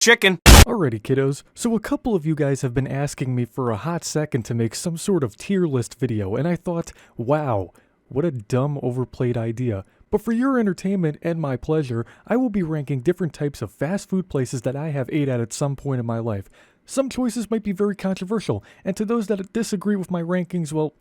chicken. Alrighty, kiddos, so a couple of you guys have been asking me for a hot second to make some sort of tier list video, and I thought, wow, what a dumb overplayed idea. But for your entertainment and my pleasure, I will be ranking different types of fast food places that I have ate at some point in my life. Some choices might be very controversial, and to those that disagree with my rankings, well,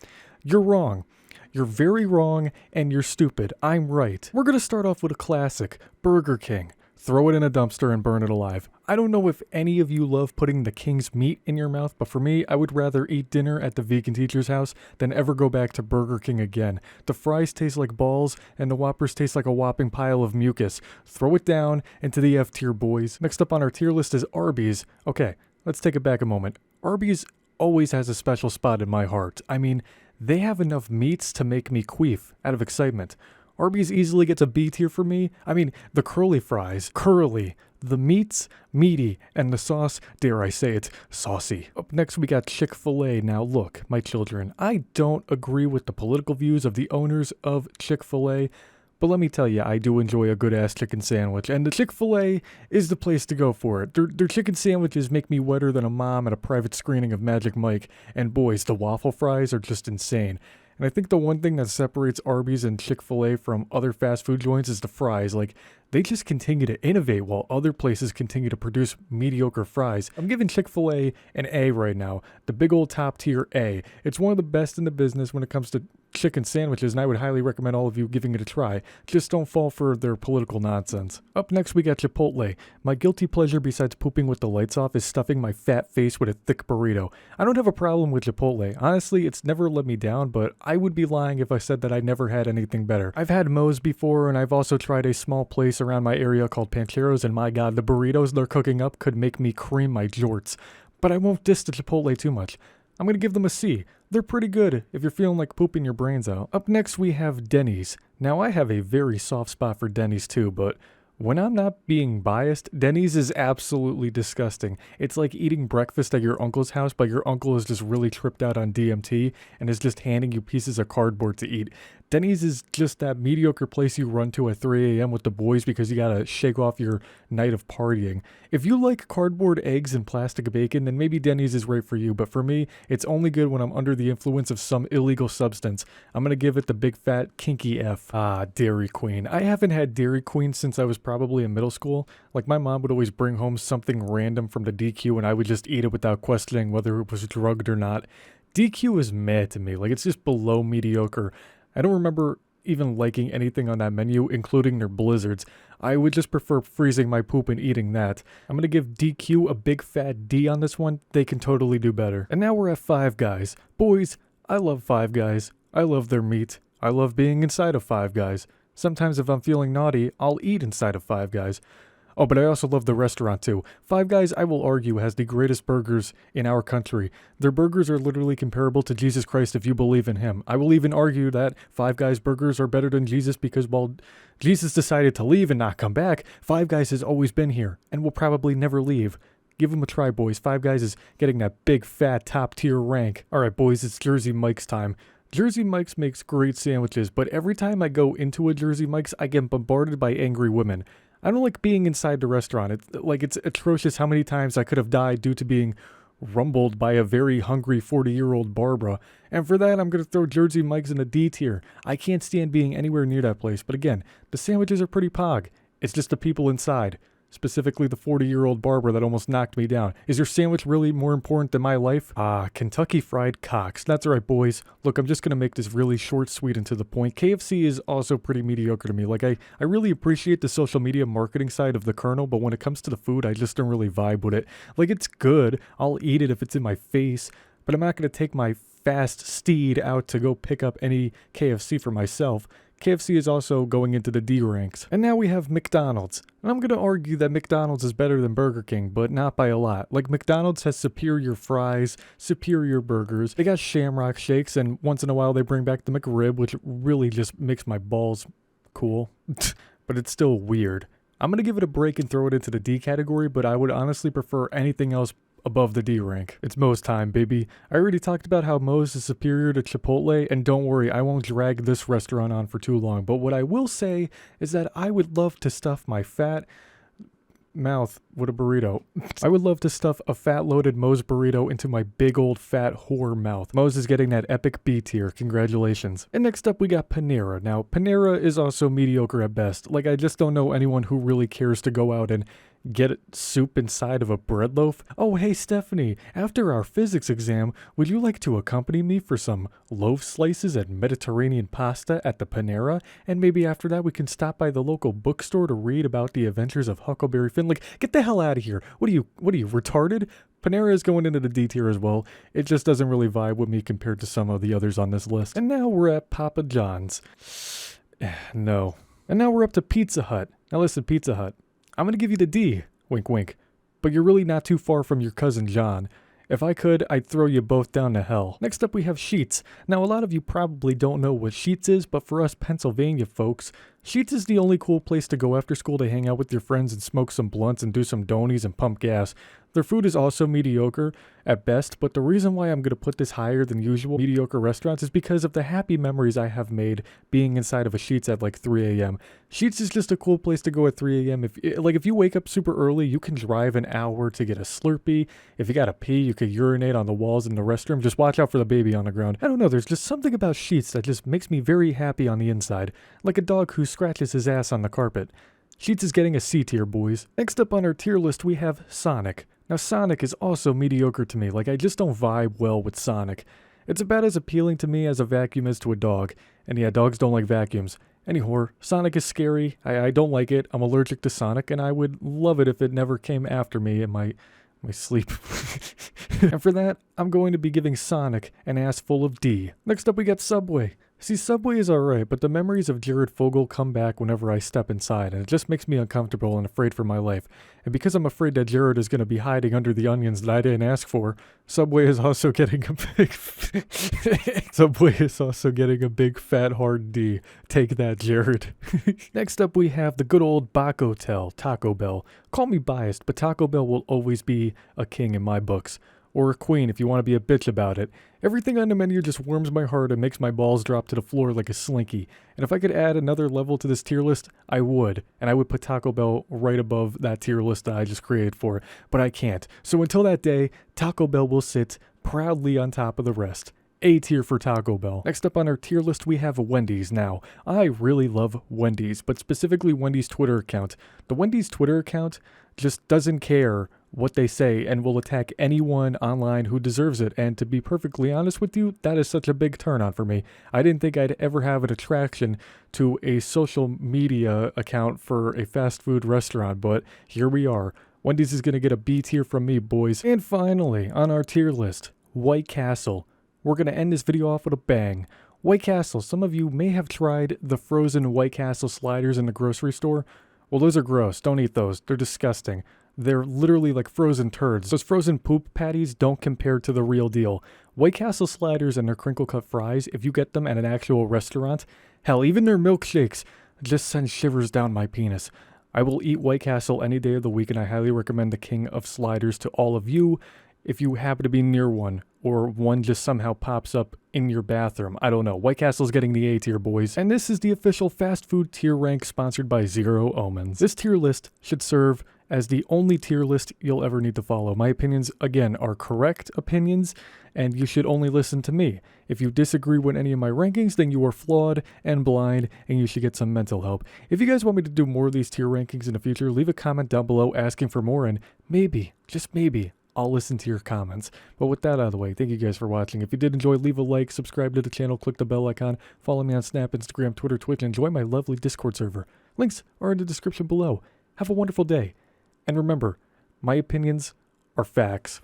you're wrong. You're very wrong, and you're stupid. I'm right. We're gonna start off with a classic, Burger King. Throw it in a dumpster and burn it alive. I don't know if any of you love putting the king's meat in your mouth, but for me, I would rather eat dinner at the vegan teacher's house than ever go back to Burger King again. The fries taste like balls, and the Whoppers taste like a whopping pile of mucus. Throw it down into the F tier, boys. Next up on our tier list is Arby's. Okay, let's take it back a moment. Arby's always has a special spot in my heart. I mean, they have enough meats to make me queef out of excitement. Arby's easily gets a B tier for me. I mean, the curly fries, curly. The meat's meaty, and the sauce, dare I say it, saucy. Up next we got ChickfilA. Now look, my children, I don't agree with the political views of the owners of ChickfilA, but let me tell you, I do enjoy a good-ass chicken sandwich, and the ChickfilA is the place to go for it. Their chicken sandwiches make me wetter than a mom at a private screening of Magic Mike, and boys, the waffle fries are just insane. And I think the one thing that separates Arby's and Chick-fil-A from other fast food joints is the fries. Like, they just continue to innovate while other places continue to produce mediocre fries. I'm giving Chick-fil-A an A right now. The big old top tier A. It's one of the best in the business when it comes to chicken sandwiches, and I would highly recommend all of you giving it a try. Just don't fall for their political nonsense. Up next we got Chipotle. My guilty pleasure besides pooping with the lights off is stuffing my fat face with a thick burrito. I don't have a problem with Chipotle. Honestly, it's never let me down, but I would be lying if I said that I never had anything better. I've had Moe's before, and I've also tried a small place around my area called Pancheros, and my god, the burritos they're cooking up could make me cream my jorts. But I won't diss the Chipotle too much. I'm gonna give them a C. They're pretty good if you're feeling like pooping your brains out. Up next we have Dennys. Now I have a very soft spot for Dennys too, but when I'm not being biased, Dennys is absolutely disgusting. It's like eating breakfast at your uncle's house, but your uncle is just really tripped out on DMT and is just handing you pieces of cardboard to eat. Dennys is just that mediocre place you run to at 3 a.m. with the boys because you gotta shake off your night of partying. If you like cardboard eggs and plastic bacon, then maybe Dennys is right for you, but for me, it's only good when I'm under the influence of some illegal substance. I'm gonna give it the big fat kinky F. Ah, Dairy Queen. I haven't had Dairy Queen since I was probably in middle school. Like, my mom would always bring home something random from the DQ and I would just eat it without questioning whether it was drugged or not. DQ is meh to me. Like, it's just below mediocre. I don't remember even liking anything on that menu, including their blizzards. I would just prefer freezing my poop and eating that. I'm gonna give DQ a big fat D on this one. They can totally do better. And now we're at Five Guys. Boys, I love Five Guys. I love their meat. I love being inside of Five Guys. Sometimes if I'm feeling naughty, I'll eat inside of Five Guys. Oh, but I also love the restaurant too. Five Guys, I will argue, has the greatest burgers in our country. Their burgers are literally comparable to Jesus Christ if you believe in him. I will even argue that Five Guys burgers are better than Jesus because while Jesus decided to leave and not come back, Five Guys has always been here and will probably never leave. Give them a try, boys. Five Guys is getting that big, fat, top-tier rank. All right, boys, it's Jersey Mike's time. Jersey Mike's makes great sandwiches, but every time I go into a Jersey Mike's, I get bombarded by angry women. I don't like being inside the restaurant. It's atrocious how many times I could have died due to being rumbled by a very hungry 40-year-old Barbara. And for that, I'm going to throw Jersey Mike's in a D tier. I can't stand being anywhere near that place. But again, the sandwiches are pretty pog. It's just the people inside. Specifically the 40-year-old Barbara that almost knocked me down. Is your sandwich really more important than my life? Ah, Kentucky Fried Cocks. That's right, boys. Look, I'm just going to make this really short, sweet, and to the point. KFC is also pretty mediocre to me. Like, I really appreciate the social media marketing side of the Colonel, but when it comes to the food, I just don't really vibe with it. Like, it's good. I'll eat it if it's in my face, but I'm not going to take my fast steed out to go pick up any KFC for myself. KFC is also going into the D ranks. And now we have McDonald's. And I'm going to argue that McDonald's is better than Burger King, but not by a lot. Like, McDonald's has superior fries, superior burgers. They got Shamrock Shakes, and once in a while they bring back the McRib, which really just makes my balls cool. But it's still weird. I'm going to give it a break and throw it into the D category, but I would honestly prefer anything else above the D rank. It's Moe's time, baby. I already talked about how Moe's is superior to Chipotle, and don't worry, I won't drag this restaurant on for too long, but what I will say is that I would love to stuff my fat mouth with a burrito. I would love to stuff a fat-loaded Moe's burrito into my big old fat whore mouth. Moe's is getting that epic B tier. Congratulations. And next up, we got Panera. Now, Panera is also mediocre at best. Like, I just don't know anyone who really cares to go out and get soup inside of a bread loaf. Oh, hey, Stephanie, after our physics exam, would you like to accompany me for some loaf slices and Mediterranean pasta at the Panera? And maybe after that, we can stop by the local bookstore to read about the adventures of Huckleberry Finn. Like, get the hell out of here. What are you, retarded? Panera is going into the D tier as well. It just doesn't really vibe with me compared to some of the others on this list. And now we're at Papa John's. No. And now we're up to Pizza Hut. Now listen, Pizza Hut, I'm going to give you the D, wink wink, but you're really not too far from your cousin John. If I could, I'd throw you both down to hell. Next up we have Sheetz. Now a lot of you probably don't know what Sheetz is, but for us Pennsylvania folks, Sheetz is the only cool place to go after school to hang out with your friends and smoke some blunts and do some donies and pump gas. Their food is also mediocre at best, but the reason why I'm going to put this higher than usual mediocre restaurants is because of the happy memories I have made being inside of a Sheetz at like 3 a.m. Sheetz is just a cool place to go at 3 a.m. If you wake up super early, you can drive an hour to get a Slurpee. If you gotta pee, you could urinate on the walls in the restroom. Just watch out for the baby on the ground. I don't know, there's just something about Sheetz that just makes me very happy on the inside, like a dog who scratches his ass on the carpet. Sheetz is getting a C tier, boys. Next up on our tier list, we have Sonic. Now, Sonic is also mediocre to me. Like, I just don't vibe well with Sonic. It's about as appealing to me as a vacuum is to a dog. And yeah, dogs don't like vacuums. Anyhow, Sonic is scary. I don't like it. I'm allergic to Sonic, and I would love it if it never came after me in my sleep. And for that, I'm going to be giving Sonic an ass full of D. Next up, we got Subway. See, Subway is alright, but the memories of Jared Fogle come back whenever I step inside, and it just makes me uncomfortable and afraid for my life. And because I'm afraid that Jared is going to be hiding under the onions that I didn't ask for, Subway is also getting a big Subway is also getting a big fat hard D. Take that, Jared. Next up, we have the good old Bacotel, Taco Bell. Call me biased, but Taco Bell will always be a king in my books. Or a queen if you want to be a bitch about it. Everything on the menu just warms my heart and makes my balls drop to the floor like a slinky. And if I could add another level to this tier list, I would. And I would put Taco Bell right above that tier list that I just created for it. But I can't. So until that day, Taco Bell will sit proudly on top of the rest. A tier for Taco Bell. Next up on our tier list, we have Wendy's. Now, I really love Wendy's, but specifically Wendy's Twitter account. The Wendy's Twitter account just doesn't care what they say and will attack anyone online who deserves it. And to be perfectly honest with you, that is such a big turn on for me. I didn't think I'd ever have an attraction to a social media account for a fast food restaurant, but here we are. Wendy's is going to get a B tier from me, boys. And finally, on our tier list, White Castle. We're going to end this video off with a bang. White Castle, some of you may have tried the frozen White Castle sliders in the grocery store. Well, those are gross. Don't eat those. They're disgusting. They're literally like frozen turds. Those frozen poop patties don't compare to the real deal. White Castle sliders and their crinkle cut fries, if you get them at an actual restaurant, hell, even their milkshakes just send shivers down my penis. I will eat White Castle any day of the week, and I highly recommend the king of sliders to all of you if you happen to be near one, or one just somehow pops up in your bathroom. I don't know. White Castle's getting the A tier, boys. And this is the official fast food tier rank sponsored by ZeroOmens. This tier list should serve as the only tier list you'll ever need to follow. My opinions, again, are correct opinions, and you should only listen to me. If you disagree with any of my rankings, then you are flawed and blind, and you should get some mental help. If you guys want me to do more of these tier rankings in the future, leave a comment down below asking for more, and maybe, just maybe, I'll listen to your comments. But with that out of the way, thank you guys for watching. If you did enjoy, leave a like, subscribe to the channel, click the bell icon, follow me on Snap, Instagram, Twitter, Twitch, and join my lovely Discord server. Links are in the description below. Have a wonderful day. And remember, my opinions are facts.